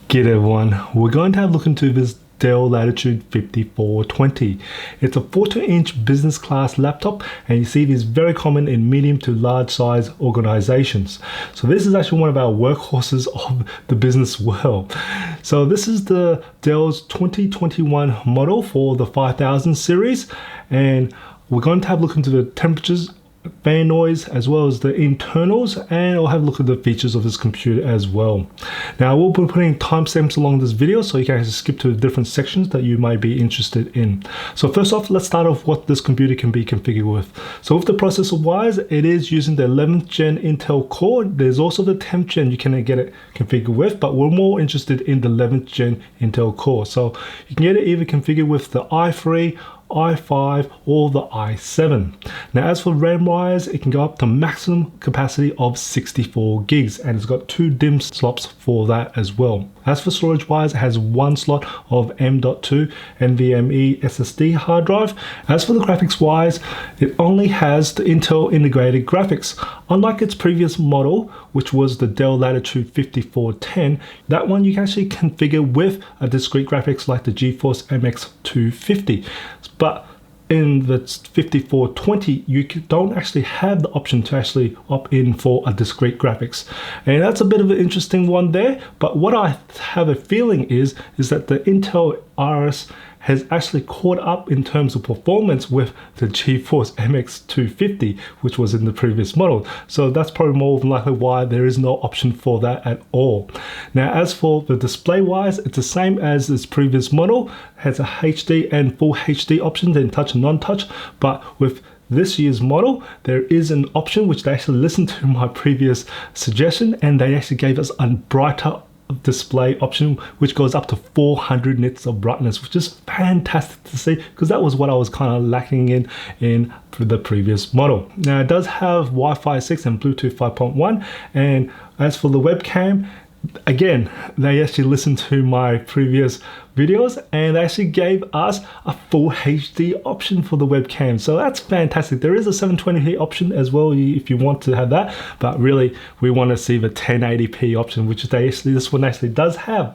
G'day everyone, we're going to have a look into this Dell Latitude 5420. It's a 14-inch business class laptop, and you see it is very common in medium to large size organizations. So this is actually one of our workhorses of the business world. So this is the Dell's 2021 model for the 5000 series, and we're going to have a look into the temperatures, fan noise, as well as the internals, and I'll have a look at the features of this computer as well. Now I will be putting timestamps along this video so you can actually skip to the different sections that you might be interested in. So first off, let's start off what this computer can be configured with. So with the processor wise, it is using the 11th gen Intel core. There's also the 10th gen you can get it configured with, but we're more interested in the 11th gen Intel core. So you can get it either configured with the i3, i5 or the i7. Now as for RAM wise, it can go up to maximum capacity of 64 gigs, and it's got 2 DIMM slots for that as well. As for storage wise, it has 1 slot of M.2 NVMe SSD hard drive. As for the graphics wise, it only has the Intel integrated graphics. Unlike its previous model, which was the Dell Latitude 5410, that one you can actually configure with a discrete graphics like the GeForce MX 250. But in the 5420, you don't actually have the option to actually opt in for a discrete graphics. And that's a bit of an interesting one there. But what I have a feeling is that the Intel Iris has actually caught up in terms of performance with the GeForce MX 250, which was in the previous model. So that's probably more than likely why there is no option for that at all. Now, as for the display wise, it's the same as this previous model. It has a HD and full HD options in touch and non-touch, but with this year's model, there is an option which they actually listened to my previous suggestion, and they actually gave us a brighter display option which goes up to 400 nits of brightness, which is fantastic to see because that was what I was kind of lacking in the previous model. Now it does have Wi-Fi 6 and Bluetooth 5.1, and as for the webcam, again, they actually listened to my previous videos and they actually gave us a full HD option for the webcam. So that's fantastic. There is a 720p option as well if you want to have that, but really we want to see the 1080p option, which this one actually does have.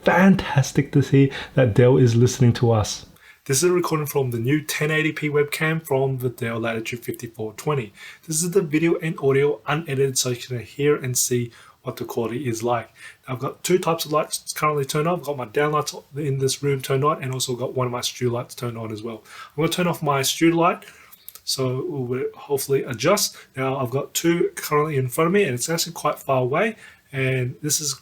Fantastic to see that Dell is listening to us. This is a recording from the new 1080p webcam from the Dell Latitude 5420. This is the video and audio unedited so you can hear and see what the quality is like. Now, I've got 2 types of lights currently turned on. I've got my down lights in this room turned on, and also got one of my studio lights turned on as well. I'm going to turn off my studio light so it will hopefully adjust. Now I've got 2 currently in front of me, and it's actually quite far away, and this is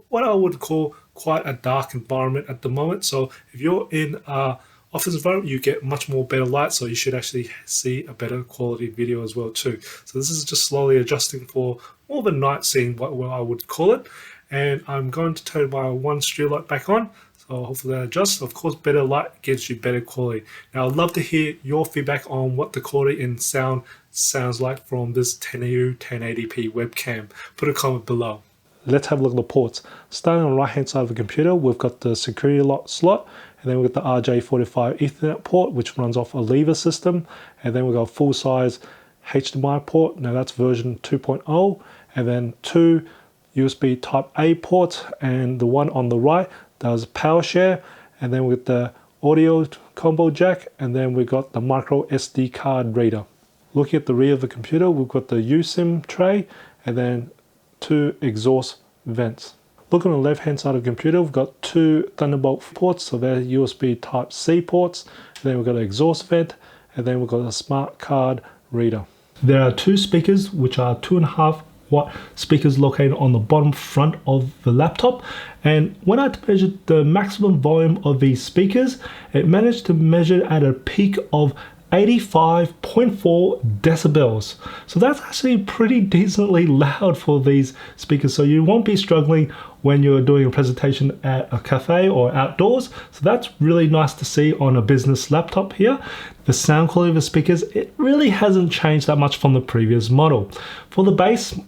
what I would call quite a dark environment at the moment. So if you're in a office environment, you get much more better light, so you should actually see a better quality video as well too. So this is just slowly adjusting for more of a night scene, what I would call it. And I'm going to turn my one studio light back on, so hopefully that adjusts. Of course, better light gives you better quality. Now I'd love to hear your feedback on what the quality and sound sounds like from this 1080p webcam. Put a comment below. Let's have a look at the ports. Starting on the right hand side of the computer, we've got the security lock slot, and then we've got the RJ45 Ethernet port, which runs off a lever system, and then we've got a full size HDMI port. Now that's version 2.0, and then 2 USB type A ports, and the one on the right does power share, and then with the audio combo jack, and then we've got the micro SD card reader. Looking at the rear of the computer, we've got the USIM tray, and then 2 exhaust vents. Looking on the left hand side of the computer, we've got 2 Thunderbolt ports, so they're USB type C ports, and then we've got an exhaust vent, and then we've got a smart card reader. There are 2 speakers which are 2.5 watt speakers located on the bottom front of the laptop, and when I measured the maximum volume of these speakers, it managed to measure at a peak of 85.4 decibels. So that's actually pretty decently loud for these speakers, so you won't be struggling when you're doing a presentation at a cafe or outdoors. So that's really nice to see on a business laptop here. The sound quality of the speakers, it really hasn't changed that much from the previous model. For the bass,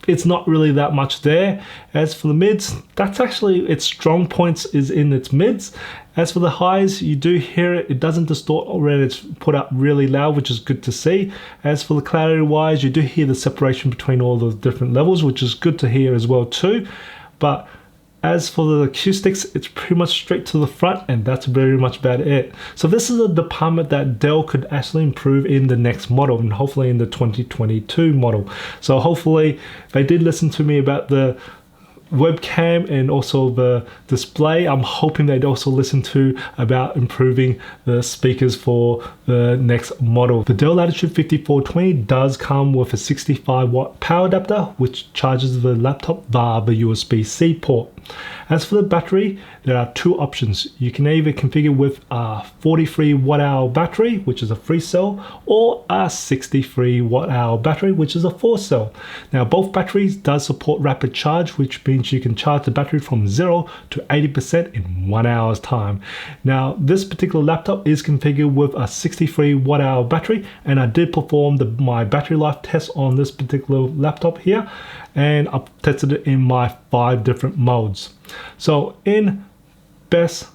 it's not really that much there. As for the mids, that's actually its strong points is in its mids. As for the highs, you do hear it. It doesn't distort when it's put up really loud, which is good to see. As for the clarity wise, you do hear the separation between all the different levels, which is good to hear as well too. But As for the acoustics, it's pretty much straight to the front, and that's very much about it. So this is a department that Dell could actually improve in the next model, and hopefully in the 2022 model. So hopefully they did listen to me about the webcam and also the display. I'm hoping they'd also listen to about improving the speakers for the next model. The Dell Latitude 5420 does come with a 65-watt power adapter, which charges the laptop via the USB-C port. As for the battery, there are two options. You can either configure with a 43 watt-hour battery, which is a 3-cell, or a 63 watt-hour battery, which is a 4-cell. Now, both batteries does support rapid charge, which means you can charge the battery from 0 to 80% in 1 hour's time. Now, this particular laptop is configured with a 63 watt-hour battery, and I did perform my battery life test on this particular laptop here, and I've tested it in my 5 different modes. So in best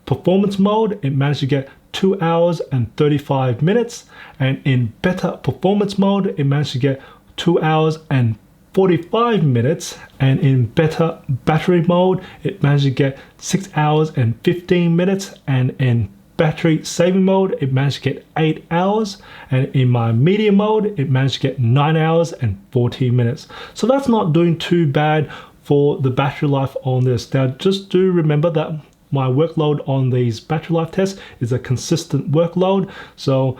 performance mode, it managed to get 2 hours and 35 minutes, and in better performance mode, it managed to get 2 hours and 45 minutes, and in better battery mode, it managed to get 6 hours and 15 minutes, and in battery saving mode, it managed to get 8 hours, and in my medium mode, it managed to get 9 hours and 14 minutes. So that's not doing too bad for the battery life on this. Now, just do remember that my workload on these battery life tests is a consistent workload, so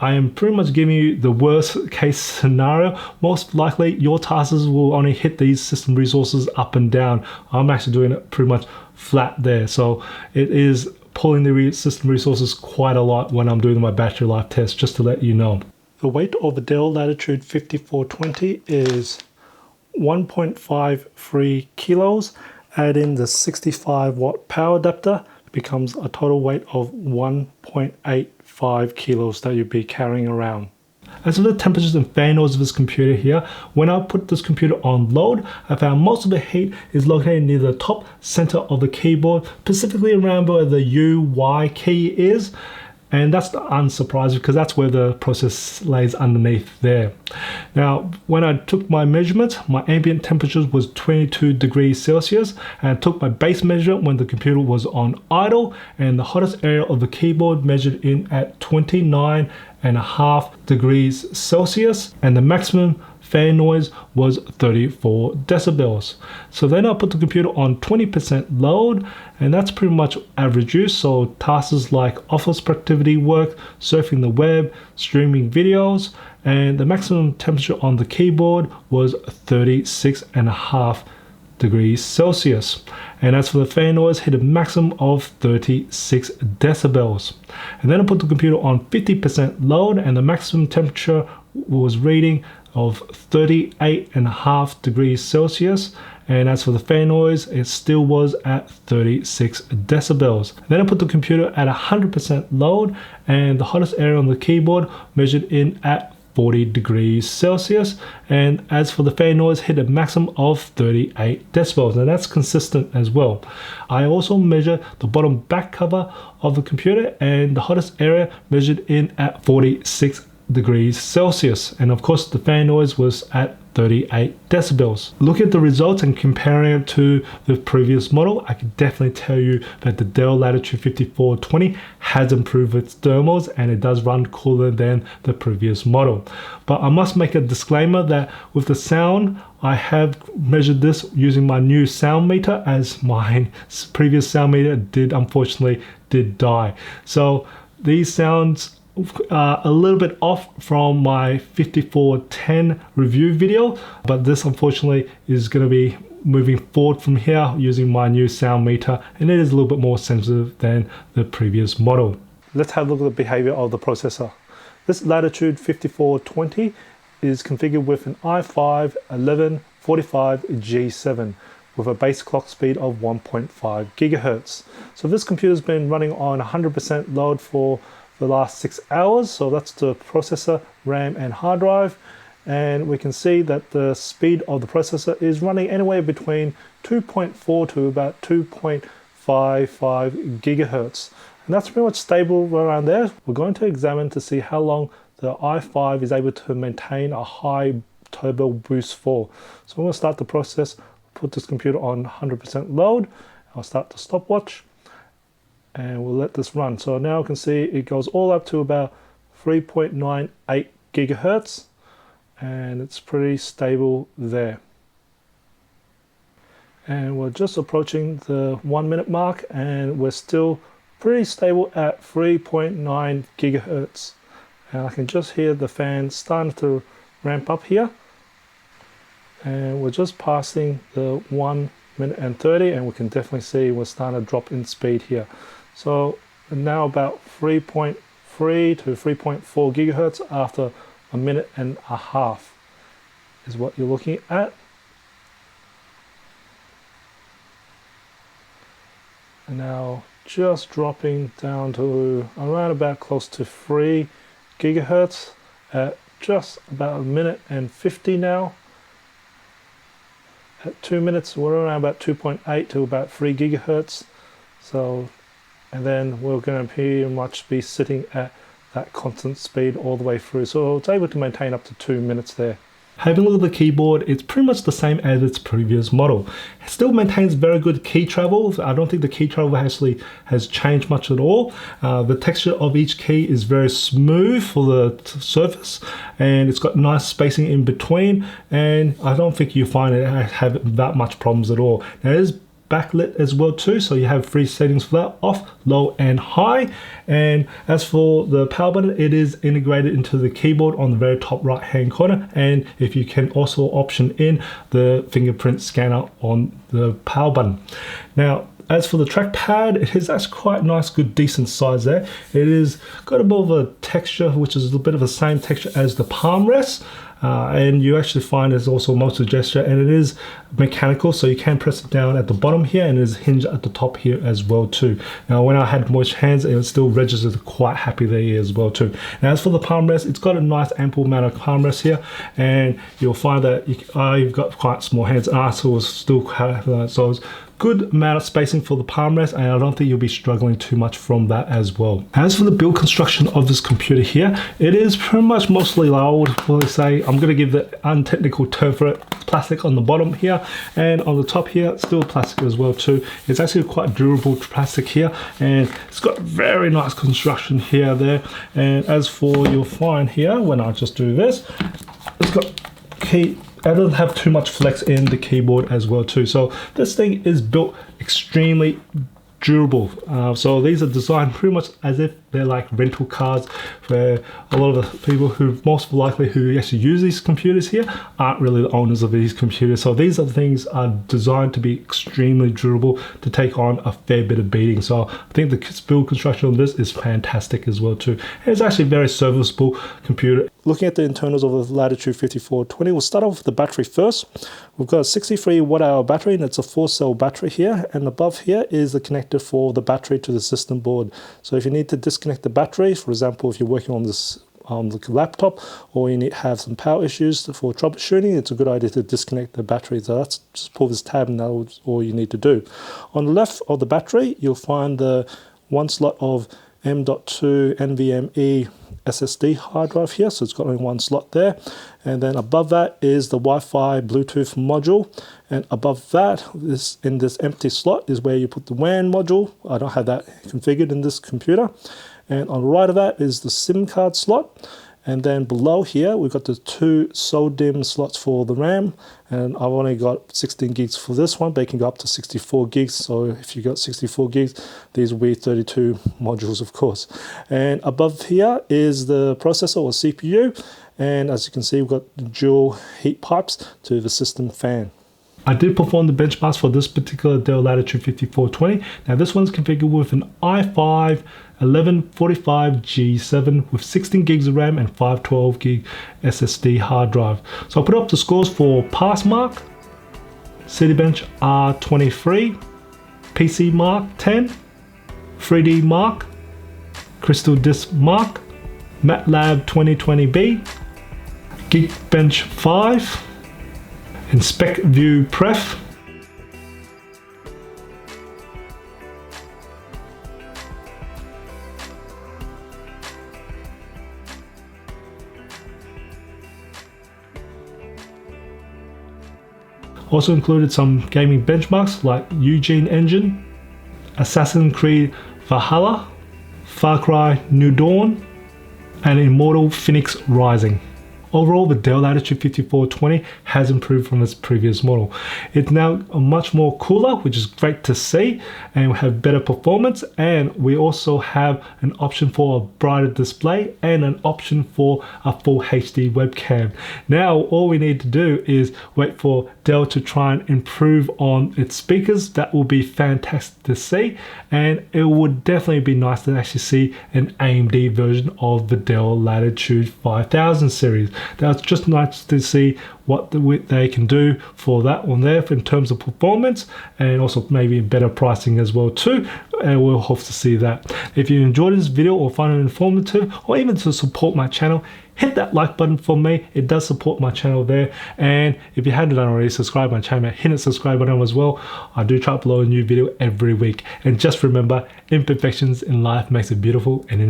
I am pretty much giving you the worst case scenario. Most likely your tasks will only hit these system resources up and down. I'm actually doing it pretty much flat there, so it is pulling the system resources quite a lot when I'm doing my battery life test, just to let you know. The weight of the Dell Latitude 5420 is 1.53 kilos. Add in the 65 watt power adapter, it becomes a total weight of 1.85 kilos that you'll be carrying around. As for the temperatures and fan noise of this computer here, when I put this computer on load, I found most of the heat is located near the top center of the keyboard, specifically around where the U-Y key is. And that's unsurprising because that's where the process lays underneath there. Now, when I took my measurements, my ambient temperature was 22 degrees Celsius, and I took my base measure when the computer was on idle, and the hottest area of the keyboard measured in at 29.5 degrees Celsius, and the maximum fan noise was 34 decibels. So then I put the computer on 20% load, and that's pretty much average use. So tasks like office productivity work, surfing the web, streaming videos, and the maximum temperature on the keyboard was 36.5 degrees Celsius. And as for the fan noise, hit a maximum of 36 decibels. And then I put the computer on 50% load, and the maximum temperature was reading of 38.5 degrees Celsius, and as for the fan noise, it still was at 36 decibels. Then I put the computer at 100% load, and the hottest area on the keyboard measured in at 40 degrees Celsius, and as for the fan noise, hit a maximum of 38 decibels, and that's consistent as well. I also measured the bottom back cover of the computer, and the hottest area measured in at 46 degrees Celsius, and of course the fan noise was at 38 decibels. Look at the results and comparing it to the previous model, I can definitely tell you that the Dell Latitude 5420 has improved its thermals, and it does run cooler than the previous model. But I must make a disclaimer that with the sound, I have measured this using my new sound meter, as my previous sound meter unfortunately did die. So these sounds a little bit off from my 5410 review video, but this unfortunately is going to be moving forward from here using my new sound meter, and it is a little bit more sensitive than the previous model. Let's have a look at the behavior of the processor. This Latitude 5420 is configured with an i5-1145G7 with a base clock speed of 1.5 gigahertz. So this computer's been running on 100% load for the last 6 hours, so that's the processor, RAM and hard drive, and we can see that the speed of the processor is running anywhere between 2.4 to about 2.55 gigahertz, and that's pretty much stable around there. We're going to examine to see how long the i5 is able to maintain a high turbo boost for. So I'm going to start the process put this computer on 100% load. I'll start the stopwatch and we'll let this run. So now you can see it goes all up to about 3.98 gigahertz and it's pretty stable there. And we're just approaching the 1 minute mark and we're still pretty stable at 3.9 gigahertz. And I can just hear the fan starting to ramp up here. And we're just passing the 1 minute and 30 and we can definitely see we're starting to drop in speed here. So now about 3.3 to 3.4 gigahertz after a minute and a half is what you're looking at. And now just dropping down to around about close to 3 gigahertz at just about a minute and 50 now. At 2 minutes we're around about 2.8 to about 3 gigahertz. So, and then we're going to pretty much be sitting at that constant speed all the way through. So it's able to maintain up to 2 minutes there. Having a look at the keyboard, it's pretty much the same as its previous model. It still maintains very good key travel. I don't think the key travel actually has changed much at all. The texture of each key is very smooth for the surface and it's got nice spacing in between, and I don't think you find it have that much problems at all. Now it is backlit as well too, so you have 3 settings for that: off, low and high. And as for the power button, it is integrated into the keyboard on the very top right hand corner, and if you can also option in the fingerprint scanner on the power button. Now as for the trackpad, it is actually quite nice, good, decent size there. It is got a bit of a texture which is a bit of the same texture as the palm rest. And you actually find there's also motor gesture, and it is mechanical, so you can press it down at the bottom here, and it is hinged at the top here as well too. Now when I had moist hands, it still registered quite happy there as well too. Now as for the palm rest, it's got a nice ample amount of palm rest here, and you'll find that I've got quite small hands, and I still have that, so it's good amount of spacing for the palm rest, and I don't think you'll be struggling too much from that as well. As for the build construction of this computer here, it is pretty much mostly, I would probably say, I'm going to give the untechnical term for it, plastic on the bottom here, and on the top here still plastic as well too. It's actually quite durable plastic here, and it's got very nice construction here there. And as for, you'll find here when I just do this, it's got key. I don't have too much flex in the keyboard as well too. So this thing is built extremely durable. So these are designed pretty much as if they're like rental cars, where a lot of the people who most likely who actually use these computers here aren't really the owners of these computers. So these are things are designed to be extremely durable, to take on a fair bit of beating. So I think the build construction on this is fantastic as well too. And it's actually a very serviceable computer. Looking at the internals of the Latitude 5420, we'll start off with the battery first. We've got a 63 watt-hour battery, and it's a 4-cell battery here. And above here is the connector for the battery to the system board. So if you need to disconnect the battery, for example, if you're working on this the laptop, or you need to have some power issues for troubleshooting, it's a good idea to disconnect the battery. So that's just pull this tab, and that's all you need to do. On the left of the battery, you'll find the one slot of M.2 NVMe SSD hard drive here, so it's got only one slot there. And then above that is the Wi-Fi Bluetooth module, and above that, in this empty slot is where you put the WAN module. I don't have that configured in this computer. And on the right of that is the SIM card slot. And then below here, we've got the 2 SODIMM slots for the RAM. And I've only got 16 gigs for this one, but it can go up to 64 gigs. So if you got 64 gigs, these will be 32 modules, of course. And above here is the processor or CPU. And as you can see, we've got dual heat pipes to the system fan. I did perform the benchmarks for this particular Dell Latitude 5420. Now this one's configured with an i5 1145G7 with 16 gigs of RAM and 512 gig SSD hard drive. So I'll put up the scores for Pass Mark, Citybench R23, PC Mark 10, 3D Mark, Crystal Disk Mark, MATLAB 2020B, Geekbench 5, Inspect View Pref, Also included some gaming benchmarks like Eugene Engine, Assassin's Creed Valhalla, Far Cry New Dawn, and Immortal Phoenix Rising. Overall, the Dell Latitude 5420 has improved from its previous model. It's now much more cooler, which is great to see, and we have better performance, and we also have an option for a brighter display and an option for a full HD webcam. Now, all we need to do is wait for Dell to try and improve on its speakers. That will be fantastic to see, and it would definitely be nice to actually see an AMD version of the Dell Latitude 5000 series. That's just nice to see what they can do for that one there in terms of performance, and also maybe better pricing as well too, and we'll hope to see that. If you enjoyed this video or find it informative, or even to support my channel, hit that like button for me. It does support my channel there. And if you haven't done already, subscribe my channel, hit the subscribe button as well. I do try to upload a new video every week. And just remember, imperfections in life makes it beautiful and